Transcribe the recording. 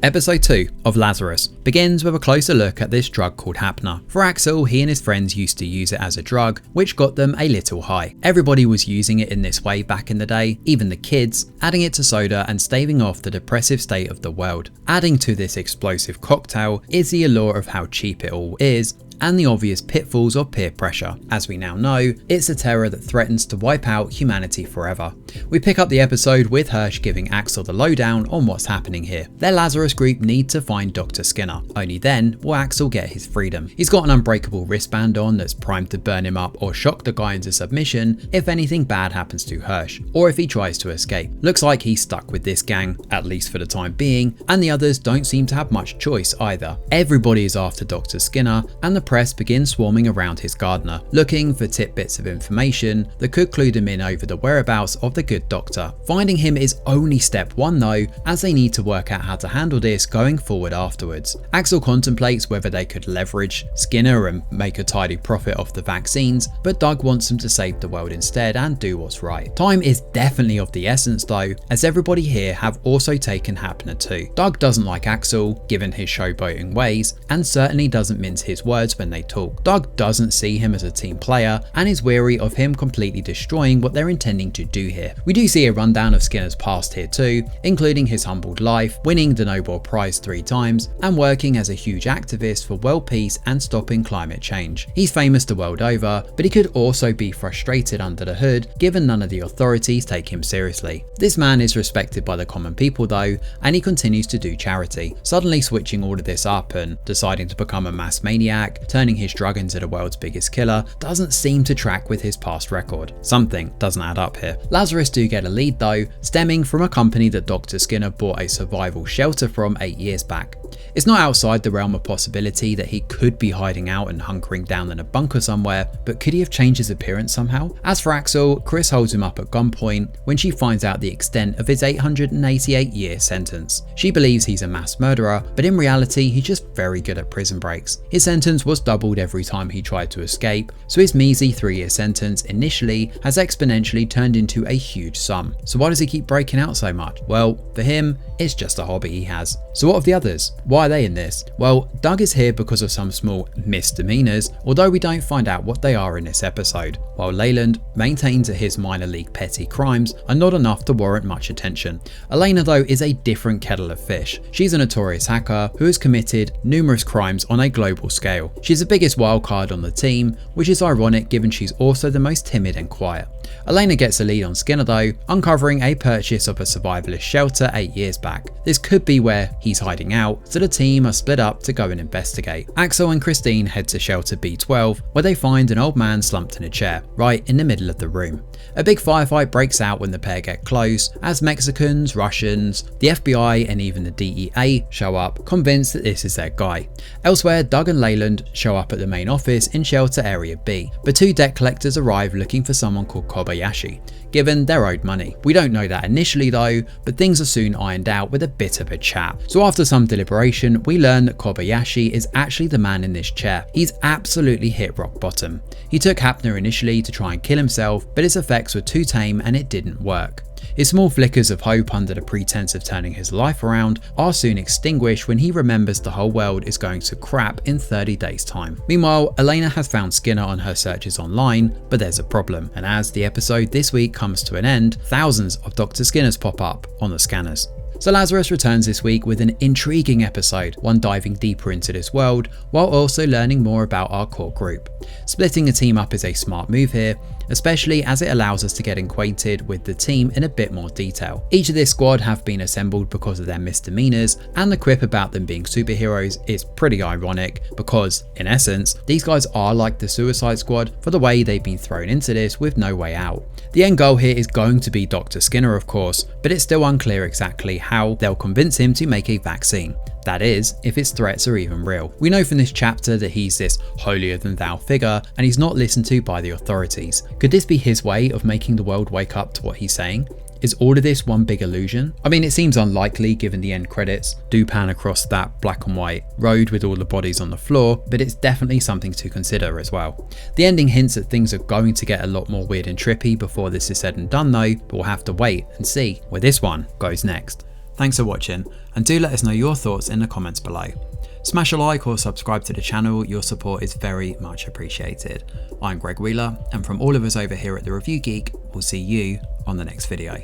Episode 2 of Lazarus begins with a closer look at this drug called Hapner. For Axel, he and his friends used to use it as a drug, which got them a little high. Everybody was using it in this way back in the day, even the kids, adding it to soda and staving off the depressive state of the world. Adding to this explosive cocktail is the allure of how cheap it all is, and the obvious pitfalls of peer pressure. As we now know, it's a terror that threatens to wipe out humanity forever. We pick up the episode with Hirsch giving Axel the lowdown on what's happening here. Their Lazarus group need to find Dr. Skinner. Only then will Axel get his freedom. He's got an unbreakable wristband on that's primed to burn him up or shock the guy into submission if anything bad happens to Hirsch, or if he tries to escape. Looks like he's stuck with this gang, at least for the time being, and the others don't seem to have much choice either. Everybody is after Dr. Skinner, and the press begins swarming around his gardener, looking for tidbits of information that could clue them in over the whereabouts of the good doctor. Finding him is only step one though, as they need to work out how to handle this going forward afterwards. Axel contemplates whether they could leverage Skinner and make a tidy profit off the vaccines, but Doug wants them to save the world instead and do what's right. Time is definitely of the essence though, as everybody here have also taken Hapner too. Doug doesn't like Axel, given his showboating ways, and certainly doesn't mince his words when they talk. Doug doesn't see him as a team player and is wary of him completely destroying what they're intending to do here. We do see a rundown of Skinner's past here too, including his humbled life, winning the Nobel Prize 3 times, and working as a huge activist for world peace and stopping climate change. He's famous the world over, but he could also be frustrated under the hood, given none of the authorities take him seriously. This man is respected by the common people though, and he continues to do charity. Suddenly switching all of this up and deciding to become a mass maniac, turning his drug into the world's biggest killer, doesn't seem to track with his past record. Something doesn't add up here. Lazarus do get a lead though, stemming from a company that Dr. Skinner bought a survival shelter from 8 years back. It's not outside the realm of possibility that he could be hiding out and hunkering down in a bunker somewhere, but could he have changed his appearance somehow? As for Axel, Chris holds him up at gunpoint when she finds out the extent of his 888-year sentence. She believes he's a mass murderer, but in reality he's just very good at prison breaks. His sentence was doubled every time he tried to escape, so his measly 3-year sentence initially has exponentially turned into a huge sum. So why does he keep breaking out so much? Well, for him, it's just a hobby he has. So what of the others? Why are they in this? Well, Doug is here because of some small misdemeanors, although we don't find out what they are in this episode, while Leyland maintains that his minor league petty crimes are not enough to warrant much attention. Elena though is a different kettle of fish. She's a notorious hacker who has committed numerous crimes on a global scale. She's the biggest wildcard on the team, which is ironic given she's also the most timid and quiet. Elena gets a lead on Skinner though, uncovering a purchase of a survivalist shelter 8 years back. This could be where he's hiding out, so the team are split up to go and investigate. Axel and Christine head to shelter B12, where they find an old man slumped in a chair, right in the middle of the room. A big firefight breaks out when the pair get close, as Mexicans, Russians, the FBI and even the DEA show up, convinced that this is their guy. Elsewhere, Doug and Leyland show up at the main office in shelter area B, but 2 debt collectors arrive looking for someone called Kobayashi, given they're owed money. We don't know that initially though, but things are soon ironed out with a bit of a chat. So after some deliberation, we learn that Kobayashi is actually the man in this chair. He's absolutely hit rock bottom. He took Hapner initially to try and kill himself, but his effects were too tame and it didn't work. His small flickers of hope under the pretense of turning his life around are soon extinguished when he remembers the whole world is going to crap in 30 days time. Meanwhile, Elena has found Skinner on her searches online, but there's a problem, and as the episode this week comes to an end, thousands of Dr. Skinners pop up on the scanners. So Lazarus returns this week with an intriguing episode, one diving deeper into this world while also learning more about our core group. Splitting the team up is a smart move here, especially as it allows us to get acquainted with the team in a bit more detail. Each of this squad have been assembled because of their misdemeanors, and the quip about them being superheroes is pretty ironic because, in essence, these guys are like the Suicide Squad for the way they've been thrown into this with no way out. The end goal here is going to be Dr. Skinner of course, but it's still unclear exactly how they'll convince him to make a vaccine. That is, if its threats are even real. We know from this chapter that he's this holier than thou figure and he's not listened to by the authorities. Could this be his way of making the world wake up to what he's saying? Is all of this one big illusion? I mean, it seems unlikely given the end credits do pan across that black and white road with all the bodies on the floor, but it's definitely something to consider as well. The ending hints that things are going to get a lot more weird and trippy before this is said and done though, but we'll have to wait and see where this one goes next. Thanks for watching, and do let us know your thoughts in the comments below. Smash a like or subscribe to the channel, your support is very much appreciated. I'm Greg Wheeler, and from all of us over here at The Review Geek, we'll see you on the next video.